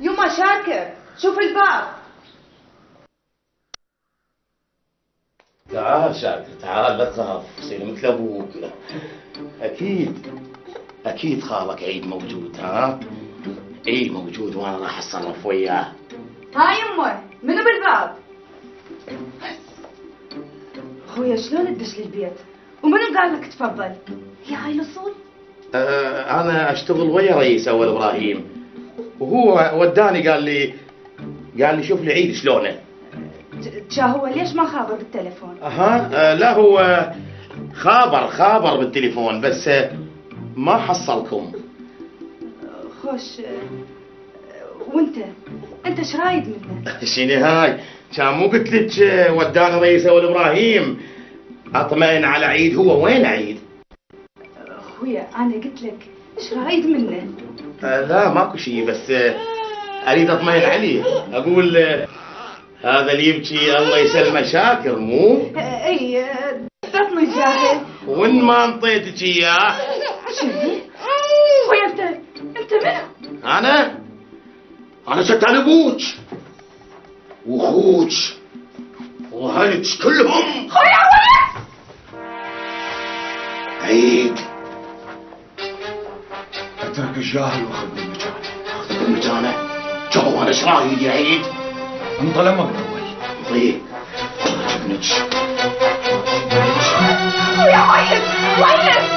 يما شاكر شوف الباب. تعال شاكر تعال، لا تخاف، صير مثل ابوك. اكيد خالك عيد موجود. ها ايه موجود، وانا راح اتصرف وياه. ها يما منو بالباب؟ خويا شلون تدش للبيت ومنو قال لك تفضل؟ هي هاي الاصول؟ انا اشتغل ويا رئيس اول ابراهيم، وهو وداني قال لي شوف لي عيد شلونه. هو ليش ما خابر بالتليفون؟ لا هو خابر بالتليفون، بس ما حصلكم. خوش. وانت ايش رايد منه؟ شنو هاي؟ كان مو قلت لك وداني رئيس اول ابراهيم اطمئن على عيد؟ هو وين عيد؟ اخويا انا قلت لك ايش رايد منه؟ لا ماكو شيء، بس اريد اطمئن عليه. اقول هذا اللي يبكي الله يسلمه شاكر مو؟ اي تعطني جاهز. وين ما انطيتك اياه. شنو؟ خويا انت منو؟ انا ستان ابوك واخوك وهلك كلهم. خويا ولد عيد اترك الجاهل واخذني مكانه. اخذك مكانه؟ جو انا ايش رايد يا عيد؟ انطلع اول. طيب ابنك. خويا ويل